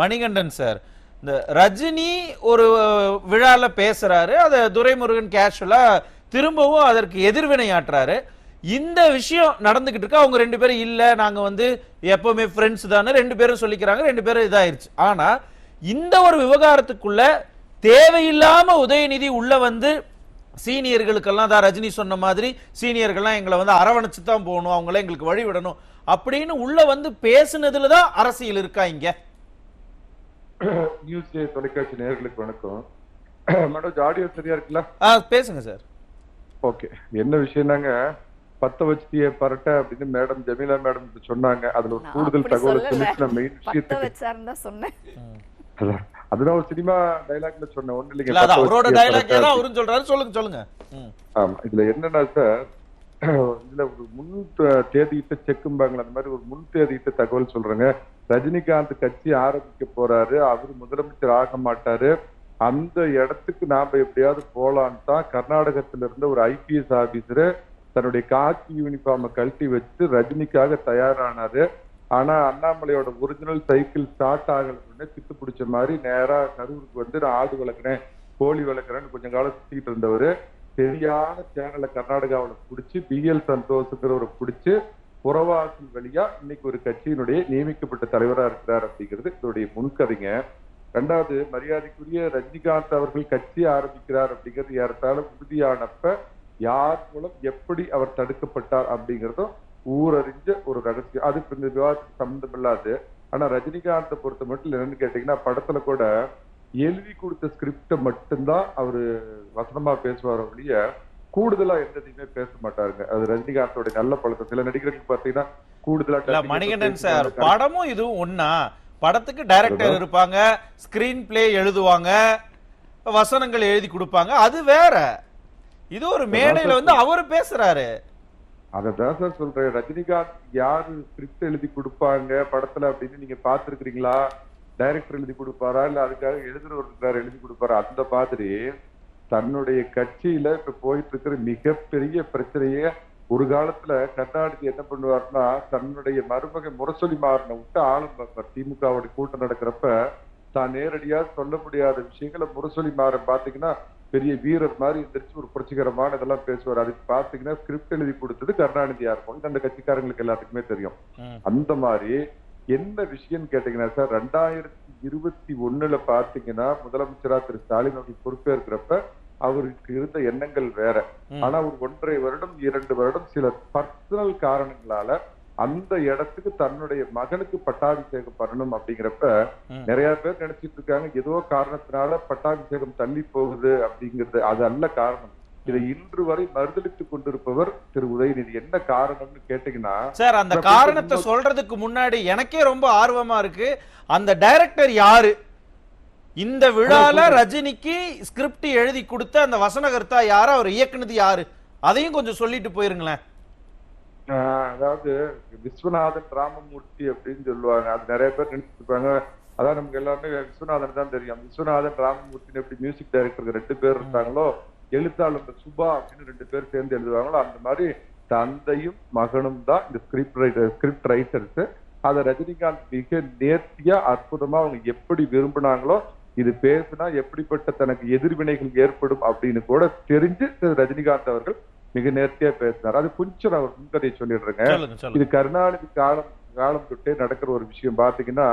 Manikandan sir, இந்த ரஜினி ஒரு விழால பேசுறாரு, அதை துரைமுருகன் கேஷுவலா திரும்பவும் அதற்கு எதிர்வினையாற்றுறாரு. இந்த விஷயம் நடந்துகிட்டு இருக்கு. அவங்க ரெண்டு பேரும் இல்ல, நாங்க வந்து எப்பவுமே ஃப்ரெண்ட்ஸ் தானே ரெண்டு பேரும் சொல்லிக்கிறாங்க. ரெண்டு பேரும் இதாயிருச்சு. ஆனா இந்த ஒரு விவகாரத்துக்குள்ள தேவையில்லாம உதயநிதி உள்ள வந்து சீனியர்களுக்கெல்லாம் தான் ரஜினி சொன்ன மாதிரி சீனியர்கள்லாம் எங்களை வந்து அரவணைச்சு தான் போகணும், அவங்கள எங்களுக்கு வழி விடணும் அப்படின்னு உள்ள வந்து பேசுனதுலதான் அரசியல் இருக்கா இங்க? நியூஸ் தொலைக்காட்சி நேயர்களுக்கு வணக்கம். மேடம் ஆடியோ சரியா இருக்குல்ல? பேசுங்க சார். ஓகே. என்ன விஷயம்னாங்க, 10 வச்சிய பரட்ட அப்படின்னு மேடம் ஜமீலா மேடம் சொன்னாங்க. அதுல ஒரு கூடுதல் தகவல் சொல்லிட்டு நான் மெயின் விஷயத்துக்கு அதுதான் ஒரு சினிமா டைலாக்ல சொன்னேன். ஒண்ணு இல்லைங்க, அவரோட டைலாக் தான் அவரும் சொல்றாரு. சொல்லுங்க சொல்லுங்க. ஆமா, இதுல என்னன்னா சார், இதுல ஒரு முன் தேதியிட்ட செக்கும்பாங்களா, அந்த மாதிரி ஒரு முன் தேதியிட்ட தகவல் சொல்றேங்க. ரஜினிகாந்த் கட்சி ஆரம்பிக்க போறாரு, அவரு முதலமைச்சர் ஆக மாட்டாரு, அந்த இடத்துக்கு நாம எப்படியாவது போலான்னு தான் கர்நாடகத்துல இருந்த ஒரு ஐபிஎஸ் ஆபீசரு தன்னுடைய காக்கி யூனிஃபார்மை கழட்டி வச்சு ரஜினிக்காக தயாரானாரு. ஆனா அண்ணாமலையோட ஒரிஜினல் சைக்கிள் ஸ்டார்ட் ஆகலன்னு திட்டு பிடிச்ச மாதிரி நேரா கரூருக்கு வந்து நான் ஆடு வளர்க்குறேன் கோழி வளர்க்குறேன்னு கொஞ்சம் காலம் சுத்திட்டு இருந்தவரு சரியான சேனலை கர்நாடகாவில் பிடிச்சி பிஎல் சந்தோஷங்கிறவரை பிடிச்சி புறவாசல் வழியா இன்னைக்கு ஒரு கட்சியினுடைய நியமிக்கப்பட்ட தலைவரா இருக்கிறார் அப்படிங்கிறது இதனுடைய முன்கதைங்க. ரெண்டாவது, மரியாதைக்குரிய ரஜினிகாந்த் அவர்கள் கட்சி ஆரம்பிக்கிறார் அப்படிங்கிறது ஏறத்தாழ உறுதியானப்ப யார் மூலம் எப்படி அவர் தடுக்கப்பட்டார் அப்படிங்கிறதும் ஊரறிஞ்ச ஒரு ரகசியம். அதுக்கு இந்த விவாதத்துக்கு சம்பந்தம் இல்லாது. ஆனா ரஜினிகாந்தை பொறுத்த மட்டும் என்னன்னு கேட்டீங்கன்னா, படத்துல கூட எழுதி கொடுத்த ஸ்கிரிப்ட மட்டும்தான் அவரு வசனமா பேசுவார் ஒழிய கூடுதலா எந்ததையுமே பேச மாட்டாருங்க. அது ரஜினிகாந்தோட நல்ல பழக்கம். சில நடிகர்களுக்கு பாத்தீங்கன்னா கூடுதலா மணிகண்டன் சார், படமும் இதுவும் ஒன்னா, படத்துக்கு டைரக்டர் இருப்பாங்க, ஸ்கிரீன் பிளே எழுதுவாங்க, வசனங்கள் எழுதி கொடுப்பாங்க, அது வேற. இது ஒரு மேடையில வந்து அவரு பேசுறாரு. அததான் சார் சொல்றேன். ரஜினிகாந்த் யாரு ஸ்கிரிப்ட் எழுதி கொடுப்பாங்க படத்துல அப்படின்னு நீங்க பாத்துருக்கீங்களா? டைரக்டர் எழுதி கொடுப்பாரா, இல்ல அதுக்காக எழுதுறவர் எழுதி கொடுப்பாரா? அந்த மாதிரி தன்னுடைய கட்சியில இப்ப போயிட்டு இருக்கிற மிகப்பெரிய பிரச்சனையே, ஒரு காலத்துல கருணாநிதி என்ன பண்ணுவாருன்னா, தன்னுடைய மருமக முரசொலி மாறனை விட்டு ஆளும் பார்ப்பார். திமுகவோட கூட்டம் நடக்கிறப்ப தான் நேரடியா சொல்ல முடியாத விஷயங்களை முரசொலி மாறன் பாத்தீங்கன்னா பெரிய வீரர் மாதிரி எந்திரிச்சு ஒரு புரட்சிகரமான இதெல்லாம் பேசுவார். அதுக்கு பாத்தீங்கன்னா ஸ்கிரிப்ட் எழுதி கொடுத்தது கருணாநிதியா இருக்கும். இது அந்த கட்சிக்காரங்களுக்கு எல்லாத்துக்குமே தெரியும். அந்த மாதிரி என்ன விஷயம் கேட்டீங்கன்னா சார், 2021 பாத்தீங்கன்னா முதலமைச்சரா திரு ஸ்டாலின் அவர்கள் பொறுப்பேற்கிறப்ப அவருக்கு இருந்த எண்ணங்கள் வேற. ஆனா ஒரு 1.5 வருடம் 2 வருடம் சில பர்சனல் காரணங்களால அந்த இடத்துக்கு தன்னுடைய மகனுக்கு பட்டாபிஷேகம் பண்ணணும் அப்படிங்கிறப்ப நிறைய பேர் நினைச்சிட்டு இருக்காங்க ஏதோ காரணத்தினால பட்டாபிஷேகம் தள்ளி போகுது அப்படிங்கிறது. அது அல்ல காரணம். இதை இன்று வரை மறுதளித்துக் கொண்டிருப்பவர் திரு உதயநிதி. என்ன காரணம்னு கேட்டீங்கன்னா சார், அந்த காரணத்தை சொல்றதுக்கு முன்னாடி எனக்கே ரொம்ப ஆர்வமா இருக்கு, அந்த டைரக்டர் யாரு? இந்த விழால ரஜினிக்கு ஸ்கிரிப்ட் எழுதி கொடுத்த அந்த வசனகர்த்தா யாரு? அவர் இயக்குனது யாரு? அதையும் கொஞ்சம் சொல்லிட்டு போயிருங்களேன். அதாவது விஸ்வநாதன் ராமமூர்த்தி அப்படின்னு சொல்லுவாங்க. அது நிறைய பேர் நினைச்சிட்டு இருப்பாங்க. அதான் நமக்கு எல்லாருமே விஸ்வநாதன் தான் தெரியும். விஸ்வநாதன் ராமமூர்த்தி எப்படி மியூசிக் டைரக்டருக்கு 2 பேர் இருந்தாங்களோ, எழுத்தாளர் சுபா அப்படின்னு 2 பேர் சேர்ந்து எழுதுவாங்களோ, அந்த மாதிரி தந்தையும் மகனும் தான் இந்த ஸ்கிரிப்ட் ரைட்டர்ஸ். அதை ரஜினிகாந்த் மிக நேர்த்தியா அற்புதமா அவங்க எப்படி விரும்பினாங்களோ, இது பேசுனா எப்படிப்பட்ட தனக்கு எதிர்வினைகள் ஏற்படும் அப்படின்னு கூட தெரிஞ்சு ரஜினிகாந்த் அவர்கள் மிக நேர்த்தியா பேசினார். அது கொஞ்சம் நான் ஒரு முன்கதையை சொல்லிடுறேங்க. இது கருணாநிதி காலம் தொட்டே நடக்கிற ஒரு விஷயம். பாத்தீங்கன்னா,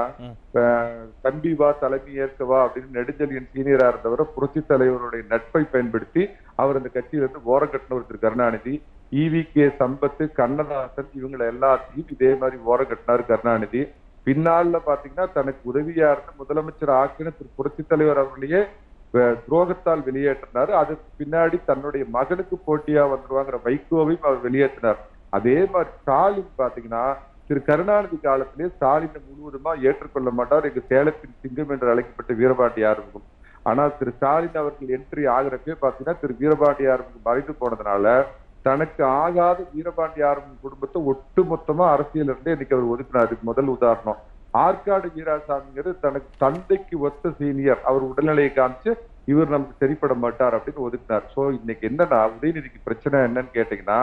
தம்பி வா தலைமை ஏற்கவா அப்படின்னு நெடுஞ்செழியன் சீனியரா இருந்தவரை புரட்சி தலைவருடைய நட்பை பயன்படுத்தி அவர் அந்த கட்சியில இருந்து ஓரங்கட்டினவர் திரு கருணாநிதி. EVK சம்பத்து, கண்ணதாசன் இவங்களை எல்லாத்தையும் இதே மாதிரி ஓரங்கட்டினார் கருணாநிதி. பின்னால பாத்தீங்கன்னா தனக்கு உதவியா இருந்த முதலமைச்சர் ஆக்கின திரு புரட்சி தலைவர் அவர்களையே துரோகத்தால் வெளியேற்றினார். அதுக்கு பின்னாடி தன்னுடைய மகனுக்கு போட்டியா வந்துருவாங்கிற வைகோவையும் அவர் வெளியேற்றினார். அதே மாதிரி ஸ்டாலின் பாத்தீங்கன்னா திரு கருணாநிதி காலத்திலே ஸ்டாலினை முழுவதுமா ஏற்றுக்கொள்ள மாட்டார். எங்க சேலத்தின் சிங்கம் என்று அழைக்கப்பட்ட வீரபாண்டி ஆறுமுகம். ஆனா திரு ஸ்டாலின் அவர்கள் என்ட்ரி ஆகிறப்பே பாத்தீங்கன்னா திரு வீரபாண்டி ஆறுமுகம் மறைந்து போனதுனால தனக்கு ஆகாத வீரபாண்டி ஆறுமுகம் குடும்பத்தை ஒட்டு மொத்தமா அரசியல் இருந்தே இன்னைக்கு அவர் ஒதுக்கினார். அதுக்கு முதல் உதாரணம் ஆற்காடு வீராசாமிங்கிறது தனக்கு தந்தைக்கு ஒத்த சீனியர். அவர் உடல்நிலையை காமிச்சு இவர் நமக்கு சரிப்பட மாட்டார் அப்படின்னு ஒதுக்கினார். சோ இன்னைக்கு என்னன்னா உதயநிதிக்கு பிரச்சனை என்னன்னு கேட்டீங்கன்னா,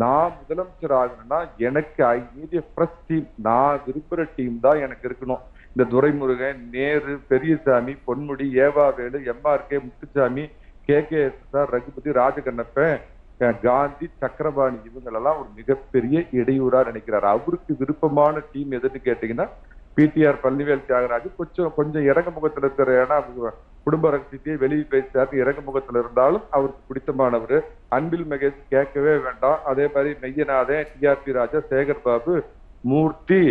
நான் முதலமைச்சர் ஆகணும்னா எனக்கு I need a fresh team, நான் விரும்புற டீம் தான் எனக்கு இருக்கணும். இந்த துரைமுருகன், நேரு, பெரியசாமி, பொன்முடி, ஏவாவேலு, MRK முத்துசாமி, KKSSR, ரகுபதி, ராஜகண்ணப்பன், காந்தி, சக்கரபாணி இவங்களெல்லாம் ஒரு மிகப்பெரிய இடையூறா நினைக்கிறாரு. அவருக்கு விருப்பமான டீம் எதுன்னு கேட்டீங்கன்னா PTR பழனிவேல் தியாகராஜ் கொஞ்சம் இறங்க முகத்துல இருக்கிற, ஏன்னா குடும்ப ரகசியத்தையே வெளியே பேசாரு, இறங்க முகத்துல இருந்தாலும் அவருக்கு பிடித்தமானவர். அன்பில் மகேஷ் கேட்கவே வேண்டாம். அதே மாதிரி மெய்யநாதன், TRP ராஜா, சேகர் பாபு, மூர்த்தி,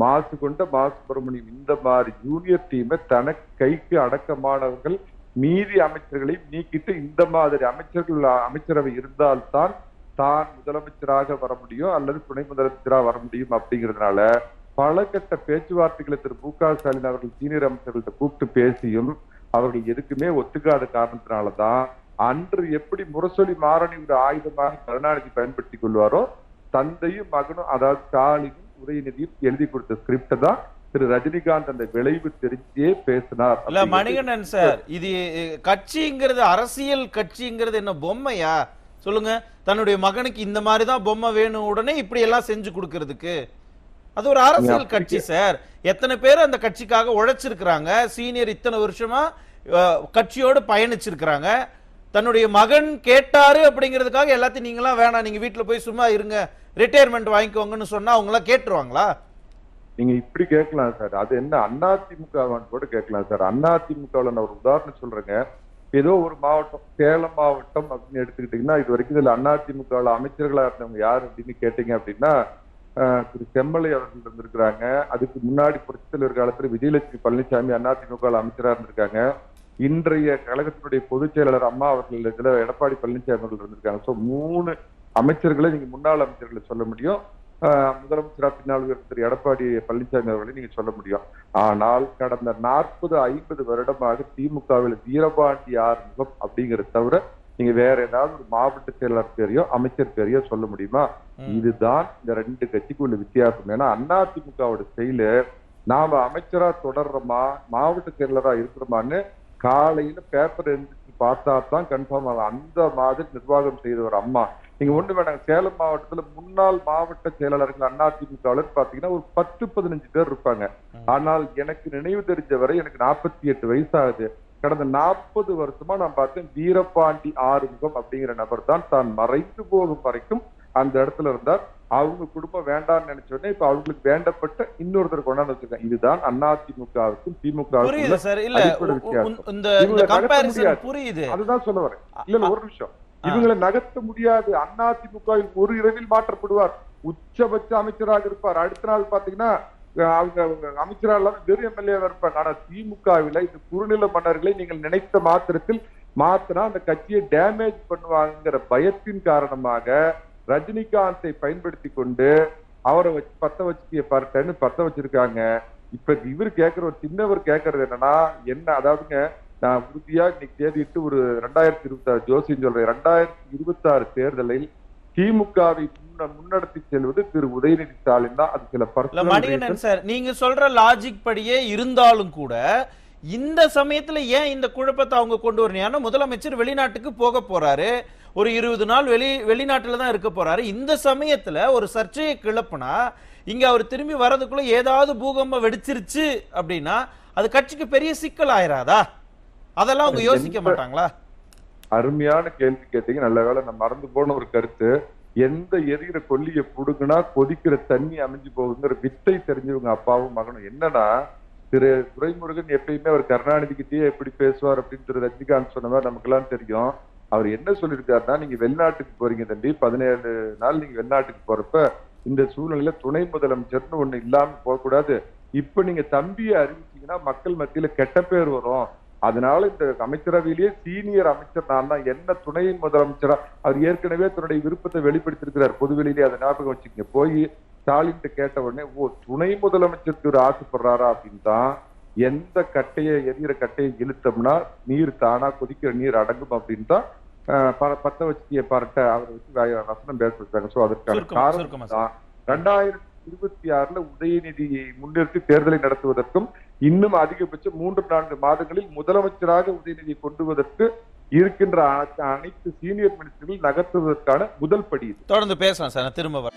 மாசு கொண்ட சுப்பிரமணியம், இந்த மாதிரி ஜூனியர் டீமை தனக்கு கைக்கு அடக்கமானவர்கள் மீதி அமைச்சர்களை நீக்கிட்டு இந்த மாதிரி அமைச்சரவை இருந்தால்தான் தான் முதலமைச்சராக வர முடியும் அல்லது துணை முதலமைச்சராக வர முடியும். அப்படிங்கிறதுனால பல கட்ட பேச்சுவார்த்தைகளை திரு மு.க. ஸ்டாலின் அவர்கள் சீனியர் அமைச்சர்கள்ட்ட கூப்பிட்டு பேசியும் அவர்கள் எதுக்குமே ஒத்துக்காத காரணத்தினாலதான் அன்று எப்படி முரசொலி மாறனி ஒரு ஆயுதமாக கருணாநிதி பயன்படுத்திக் கொள்வாரோ, தந்தையும் மகனும் அதாவது ஸ்டாலினும் உதயநிதியும் எழுதி கொடுத்த ஸ்கிரிப்ட தான் திரு ரஜினிகாந்த் அந்த விளைவு தெரிஞ்சே பேசினார். இல்ல மணிகண்டன் சார், இது கட்சிங்கிறது அரசியல் கட்சிங்கிறது என்ன பொம்மையா சொல்லுங்க? தன்னுடைய மகனுக்கு இந்த மாதிரிதான் பொம்மை வேணும், உடனே இப்படி எல்லாம் செஞ்சு கொடுக்கறதுக்கு அது ஒரு அரசியல் கட்சி சார். எத்தனை பேர் அந்த கட்சிக்காக உழைச்சிருக்கிறாங்க, சீனியர் இத்தனை வருஷமா கட்சியோடு பயணிச்சிருக்கிறாங்க. தன்னுடைய மகன் கேட்டாரு அப்படிங்கிறதுக்காக எல்லாத்தையும் நீங்களாம் வேணாம், நீங்க வீட்டுல போய் சும்மா இருங்க, ரிட்டையர்மெண்ட் வாங்கிக்கோங்கன்னு சொன்னா அவங்க எல்லாம் கேட்டுருவாங்களா? நீங்க இப்படி கேட்கலாம் சார். அது என்ன அதிமுகவான்னு கூட கேட்கலாம் சார். அதிமுகவில் நான் ஒரு உதாரணம் சொல்றேங்க. ஏதோ ஒரு மாவட்டம், சேலம் மாவட்டம் அப்படின்னு எடுத்துக்கிட்டீங்கன்னா, இது வரைக்கும் இதுல அதிமுகவில் அமைச்சர்களா இருந்தவங்க யாரு அப்படின்னு கேட்டீங்க அப்படின்னா திரு செம்மலை அவர்கள் இருந்திருக்கிறாங்க. அதுக்கு முன்னாடி புரட்சித் தலைவர் காலத்துல விஜயலட்சுமி பழனிசாமி அதிமுகவில் அமைச்சரா இருந்திருக்காங்க. இன்றைய கழகத்தினுடைய பொதுச் செயலாளர் அம்மா அவர்கள் இதுல எடப்பாடி பழனிசாமி அவர்கள் இருந்திருக்காங்க. சோ 3 அமைச்சர்களை நீங்க முன்னாள் அமைச்சர்களை சொல்ல முடியும். முதலமைச்சரா பின்னால் திரு எடப்பாடி பழனிசாமி அவர்களை நீங்க சொல்ல முடியும். ஆனால் கடந்த 40-50 வருடமாக திமுகவில் வீரபாண்டி ஆறுமுகம் அப்படிங்கறத தவிர நீங்க வேற ஏதாவது ஒரு மாவட்ட செயலாளர் பேரையோ அமைச்சர் பேரையோ சொல்ல முடியுமா? இதுதான் இந்த 2 கட்சிக்கு உள்ள வித்தியாசம். ஏன்னா அதிமுகவோட செயலு நாம அமைச்சரா தொடர்றோமா மாவட்ட செயலரா இருக்கிறோமான்னு காலையில பேப்பர் எழுந்திரிச்சு பார்த்தா தான் கன்ஃபார்ம் ஆகும். அந்த மாதிரி நிர்வாகம் செய்த ஒரு அம்மா. நீங்க ஒண்ணு வேணாங்க, சேலம் மாவட்டத்துல முன்னாள் மாவட்ட செயலாளர்கள் அதிமுகவில் பாத்தீங்கன்னா ஒரு 10-15 பேர் இருப்பாங்க. ஆனால் எனக்கு நினைவு தெரிஞ்ச வரை எனக்கு 48 வயசாகுது. கடந்த 40 வருஷமா நான் பார்த்தேன் வீரபாண்டி ஆறுமுகம் அப்படிங்கிற நபர் தான் மறைந்து போகும் வரைக்கும் அந்த இடத்துல இருந்தார். அவங்க குடும்பம் வேண்டாம்னு நினைச்ச உடனே இப்ப அவங்களுக்கு வேண்டப்பட்ட இன்னொருத்தர் கொண்டாந்து வச்சிருக்காங்க. இதுதான் அதிமுகவுக்கும் திமுகவுக்கும் அதுதான் சொல்ல வரேன். இல்ல ஒரு நிமிஷம், இவங்களை நகர்த்த முடியாது. அதிமுக ஒரு இரவில் மாற்றப்படுவார், உச்சபட்ச அமைச்சராக இருப்பார். அடுத்த நாள் பாத்தீங்கன்னா அவங்க அமைச்சராக இல்லாம வெறும் எம்எல்ஏவா இருப்பாங்க. ஆனா திமுகவில இந்த குறுநில மன்னர்களை நீங்கள் நினைத்த மாத்திரத்தில் மாத்தினா அந்த கட்சியை டேமேஜ் பண்ணுவாங்கிற பயத்தின் காரணமாக ரஜினிகாந்தை பயன்படுத்தி கொண்டு அவரை வச்சு பத்த வச்சு பரட்டன்னு பத்த வச்சிருக்காங்க. இப்ப இவர் கேட்கிற ஒரு சின்னவர் கேட்கறது என்னன்னா என்ன, அதாவதுங்க நான் உறுதியா இன்னைக்கு தேதிட்டு ஒரு 2026 ஜோசியம் சொல்றேன். 2026 தேர்தலில் திமுகவை முன்னெடுத்து செல்வது திரு உதயநிதி ஸ்டாலின் தான். அது சில மணிகண்டன் சார், நீங்க சொல்ற லாஜிக் படியே இருந்தாலும் கூட இந்த சமயத்துல ஏன் இந்த குழப்பத்தை அவங்க கொண்டு வரணும்? முதலமைச்சர் வெளிநாட்டுக்கு போக போறாரு, ஒரு 20 நாள் வெளிநாட்டுல தான் இருக்க போறாரு. இந்த சமயத்துல ஒரு சர்ச்சையை கிளப்புனா இங்க அவர் திரும்பி வர்றதுக்குள்ள ஏதாவது பூகம்பம் வெடிச்சிருச்சு அப்படின்னா அது கட்சிக்கு பெரிய சிக்கல் ஆயிராதா? அதெல்லாம் அவங்க யோசிக்க மாட்டாங்களா? அருமையான கேள்வி கேட்டீங்க. நல்ல வேளை நான் மறந்து போன ஒரு கருத்து. எந்த எரிகிற கொல்லியை புடுங்குனா கொதிக்கிற தண்ணி அமைஞ்சு போகுங்கிற வித்தை தெரிஞ்சவங்க அப்பாவும் மகனும். என்னன்னா திரு துரைமுருகன் எப்பயுமே அவர் கருணாநிதி கிட்டே எப்படி பேசுவார் அப்படின்னு திரு ரஜினிகாந்த் சொன்ன மாதிரி நமக்கு எல்லாம் தெரியும். அவர் என்ன சொல்லியிருக்காருன்னா, நீங்க வெளிநாட்டுக்கு போறீங்க தம்பி, 17 நாள் நீங்க வெளிநாட்டுக்கு போறப்ப இந்த சூழ்நிலையில துணை முதலமைச்சர்னு ஒண்ணு இல்லாம போகக்கூடாது. இப்ப நீங்க தம்பியை அறிவிச்சீங்கன்னா மக்கள் மத்தியில கெட்ட பேர் வரும். அதனால இந்த அமைச்சரவையிலேயே சீனியர் அமைச்சர் நான் தான், என்ன துணை முதலமைச்சரா அவர் ஏற்கனவே தன்னுடைய விருப்பத்தை வெளிப்படுத்திருக்கிறார் பொதுவெளியிலே. அதை ஞாபகம் வச்சுக்கங்க. போய் ஸ்டாலின் கேட்ட உடனே துணை முதலமைச்சருக்கு ஒரு ஆசைப்படுறாரா அப்படின்னு தான் எந்த கட்டையை எரிகிற கட்டையை இழுத்தோம்னா நீர் தானா கொதிக்கிற நீர் அடங்கும் அப்படின்னு தான் பத்த வச்சு பரட்ட அவரை வச்சு வசனம் பேச வச்சாங்க. சோ அதற்கான காரணம் தான் 2026 உதயநிதியை முன்னிறுத்தி தேர்தலை நடத்துவதற்கும் இன்னும் அதிகபட்சம் 3-4 மாதங்களில் முதலமைச்சராக உதயநிதியை கொண்டுவதற்கு இருக்கின்ற அனைத்து சீனியர் மினிஸ்டர்கள் நகர்த்துவதற்கான முதல் படி. தொடர்ந்து பேசலாம் சார், திரும்ப